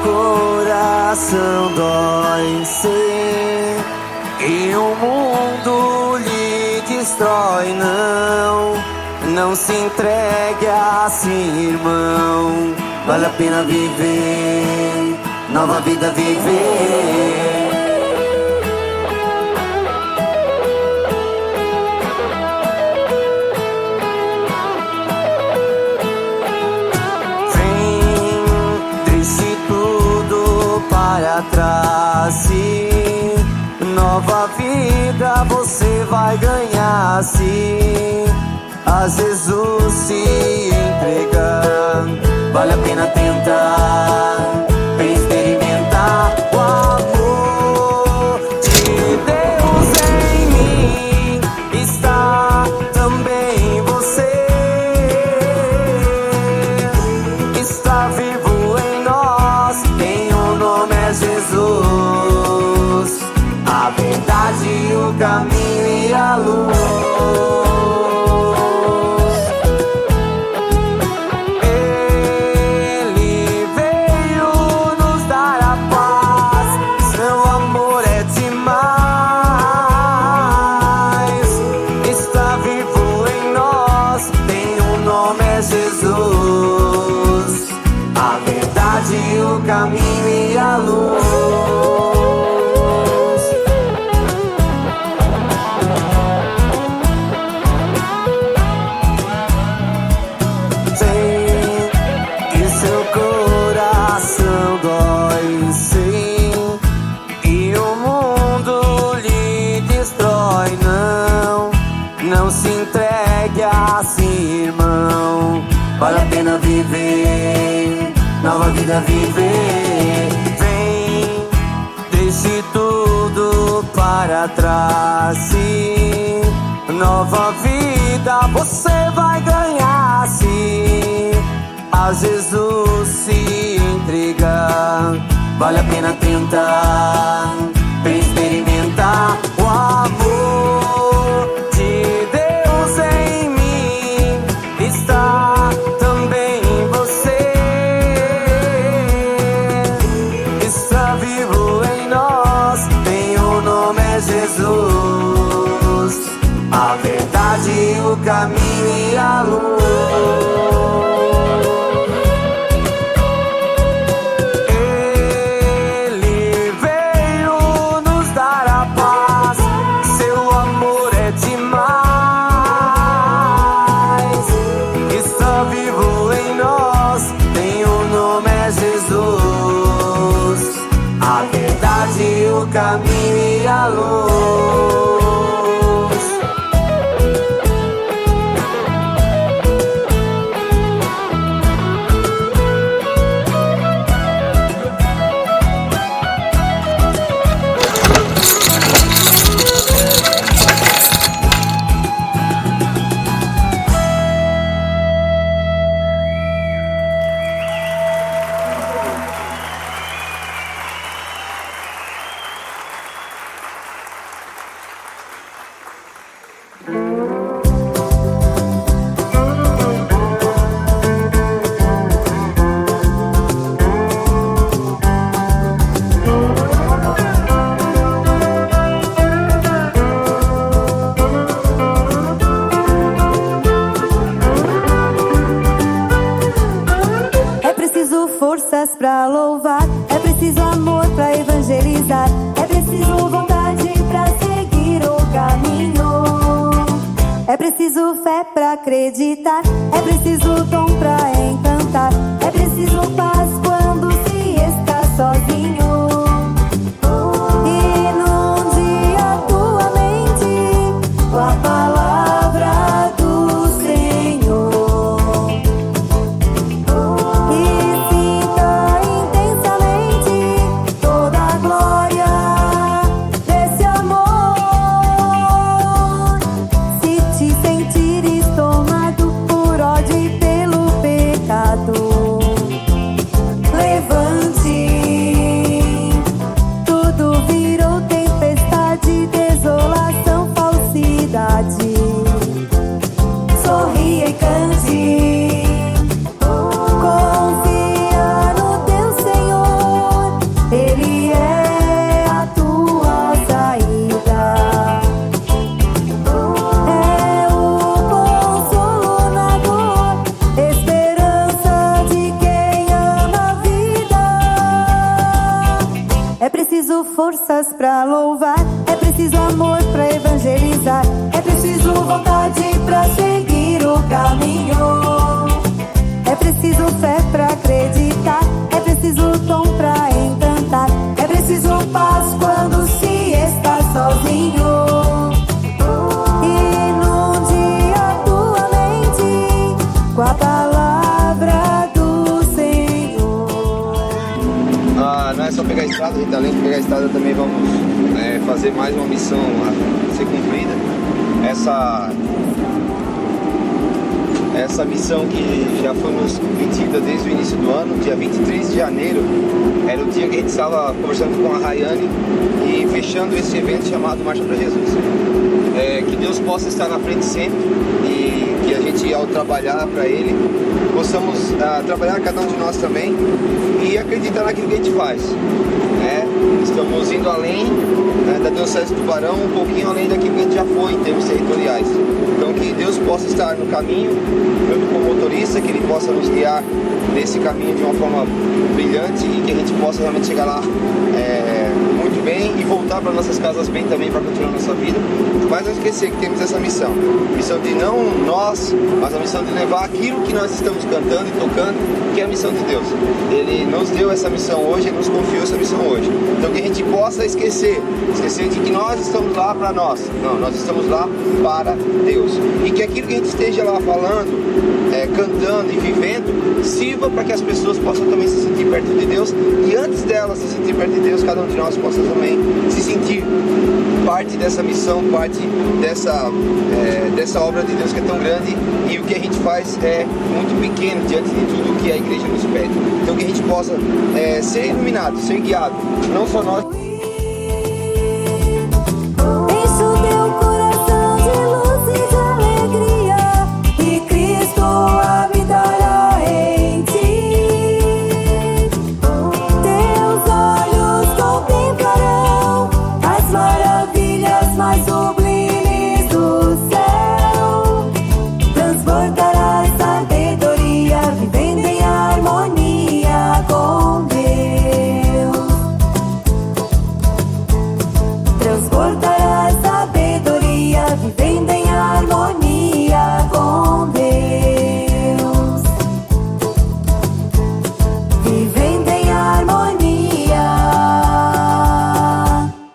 coração dói ser e o mundo lhe destrói. Não se entregue assim, irmão. Vale a pena viver, nova vida viver. Para trás, sim. Nova vida você vai ganhar, sim. A Jesus se entregar. Vale a pena tentar, bem experimentar o amor de Deus em mim. Está também em você. Está vivo em nós. Jesus, a verdade, o caminho e a luz. Ele veio nos dar a paz, seu amor é demais. Está vivo em nós, tem um nome, é Jesus. A verdade, o caminho e a luz. Sei que seu coração dói, sim, e o mundo lhe destrói. Não se entregue assim, irmão. Vale a pena viver, nova vida viver. Vem, deixe tudo para trás, sim. Nova vida você vai ganhar, sim. A Jesus se entregar. Vale a pena tentar, bem experimentar o amor de Deus em mim. Está também em você. Está vivo em nós, tem o nome, é Jesus. A verdade, o caminho e a luz. Ele veio nos dar a paz, seu amor é demais. Está vivo em nós, tem o nome, é Jesus. A verdade, o caminho e a luz. Forças pra louvar, é preciso amor pra evangelizar, é preciso vontade pra seguir o caminho, é preciso fé pra acreditar, é preciso dom pra encantar, é preciso paz quando se está sozinho. Inunde a tua mente com a palavra do Senhor. pra louvar, é preciso amor pra evangelizar, é preciso vontade pra seguir o caminho. É preciso fé pra acreditar, é preciso tom pra encantar, é preciso paz quando se está sozinho. Inunde a tua mente com a palavra do Senhor. Não é só pegar a estrada, gente, além de pegar a estrada também vamos fazer mais uma missão a ser cumprida. Essa missão que já foi nos pedida desde o início do ano, dia 23 de janeiro, era o dia que a gente estava conversando com a Rayane e fechando esse evento chamado Marcha para Jesus. Que Deus possa estar na frente sempre e que a gente, ao trabalhar para Ele, possamos trabalhar cada um de nós também e acreditar naquilo que a gente faz. Estamos indo além da Diocese de Tubarão, um pouquinho além daquilo que a gente já foi em termos territoriais. Então que Deus possa estar no caminho, junto com o motorista, que Ele possa nos guiar nesse caminho de uma forma brilhante e que a gente possa realmente chegar lá muito bem e voltar para nossas casas bem também para continuar a nossa vida. Mas não esquecer que temos essa missão de não nós, mas a missão de levar aquilo que nós estamos cantando e tocando, que é a missão de Deus. Ele nos deu essa missão hoje, Ele nos confiou essa missão hoje. Então que a gente possa esquecer de que nós estamos lá para nós. Não, nós estamos lá para Deus. E que aquilo que a gente esteja lá falando, cantando e vivendo, sirva para que as pessoas possam também se sentir perto de Deus. E antes delas se sentir perto de Deus, cada um de nós possa também se sentir parte dessa missão, parte dessa obra de Deus que é tão grande, e o que a gente faz é muito pequeno diante de tudo que a igreja nos pede. Então que a gente possa ser iluminado, ser guiado, não só nós. Enche o teu coração de luz e de alegria, e Cristo habitará em ti. Teus olhos contemplarão as maravilhas mais sublimes do céu. Transportarás sabedoria, vivendo em harmonia com Deus. Transportarás sabedoria, vivendo em harmonia com Deus. Vivendo em harmonia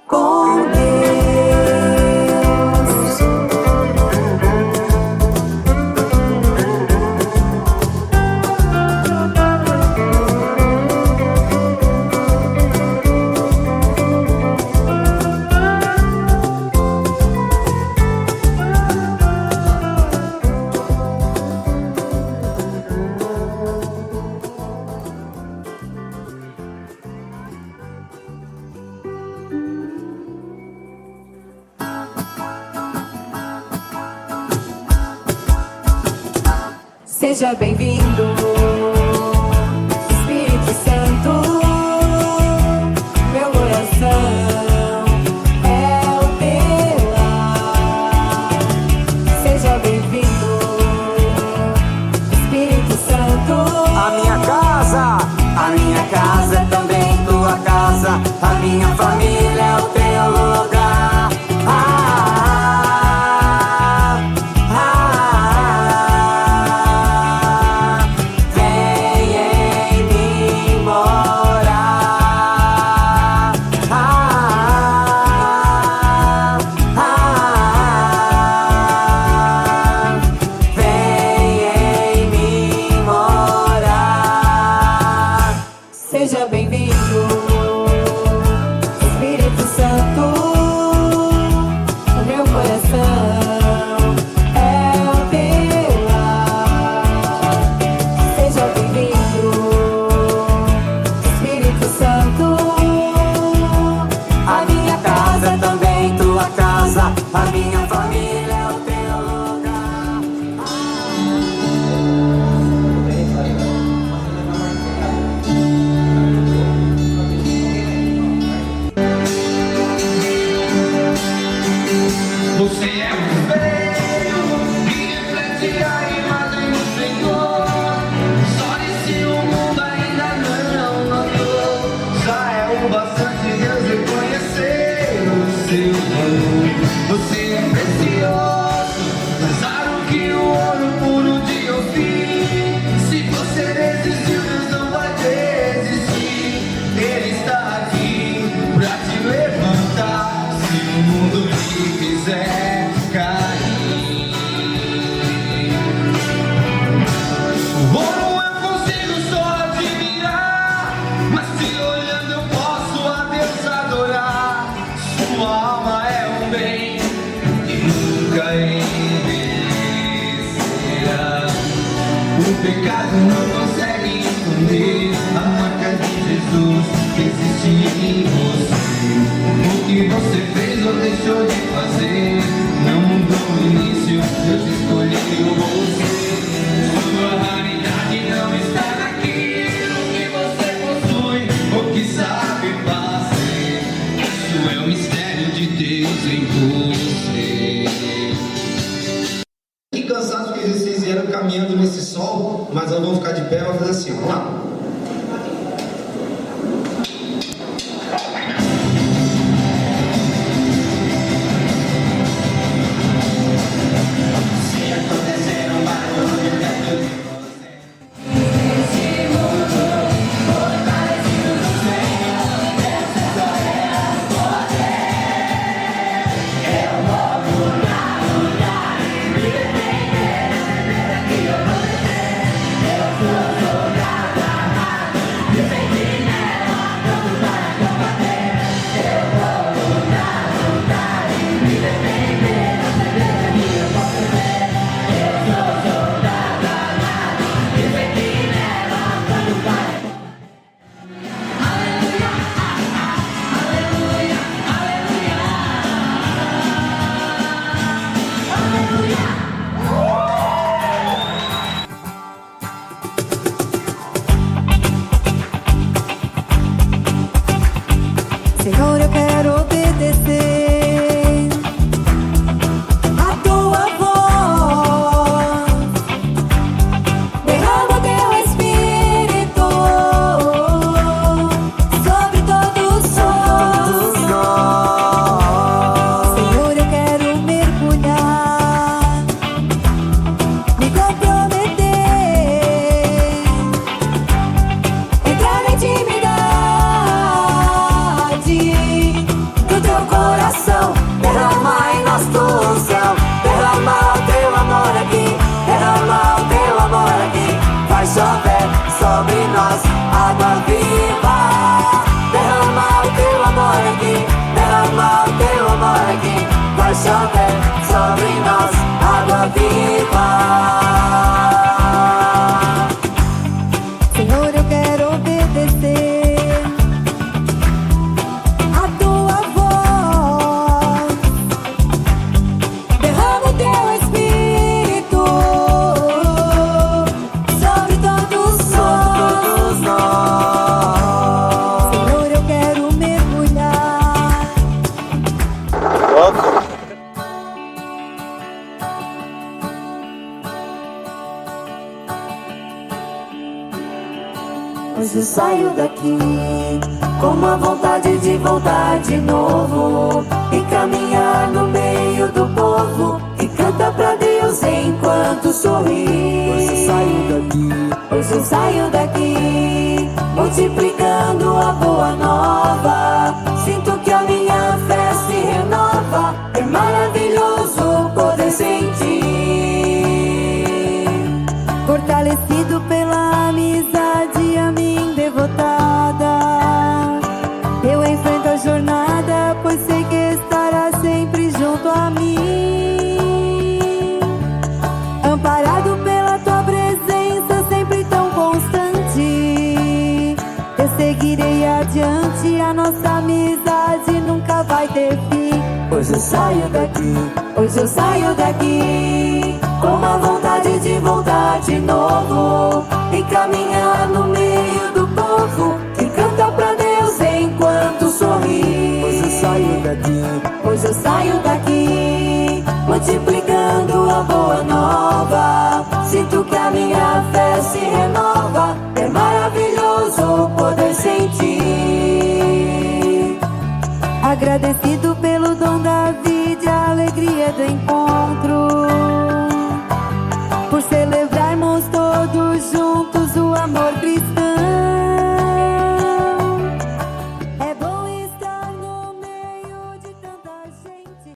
com Deus. Seja bem-vindo, Espírito Santo. Meu coração é o teu lar. Seja bem-vindo, Espírito Santo. A minha casa é também tua casa, a minha família é o teu lugar. O pecado não consegue esconder a marca de Jesus que existe em você. O que você fez ou deixou de fazer não mudou o início, Deus escolheu você. Sua raridade não está naquilo que você possui ou que sabe fazer. Isso é o mistério de Deus em você. Que cansaço que vocês vieram caminhando nesse sol, mas nós vamos ficar de pé e vamos fazer assim, vamos lá. Senhor, eu quero obedecer a tua voz. Derrama o teu Espírito sobre todos nós. Senhor, eu quero mergulhar, me comprometer, entrar na intimidade do teu coração. Derrama em nós tua unção, derrama o teu amor aqui, derrama o teu amor aqui. Vai chover sobre nós água viva. Derrama o teu amor aqui, derrama o teu amor aqui. Vai chover sobre nós água viva. Senhor, eu quero obedecer a tua voz. Derrama o teu Espírito sobre todos nós. Senhor, eu quero mergulhar. Hoje eu saio daqui com uma vontade de voltar de novo e caminhar no meio do povo que canta pra Deus enquanto sorri. Hoje eu saio daqui, hoje eu saio daqui, multiplicando a boa nova. Sinto que a minha fé se renova, é maravilhoso poder sentir. Fortalecido pela amizade a mim devotada, eu enfrento a jornada, pois sei que estará sempre junto a mim. Amparado pela tua presença, sempre tão constante, eu seguirei adiante, a nossa amizade nunca vai ter fim. Hoje eu saio daqui, hoje eu saio daqui com uma vontade de voltar de novo e caminhar no meio do povo que canta pra Deus enquanto sorri. Hoje eu saio daqui, hoje eu saio daqui, multiplicando a boa nova. Sinto que a minha fé se renova, é maravilhoso poder sentir. Agradecido pelo dom da vida e a alegria do encontro, por celebrarmos todos juntos o amor cristão.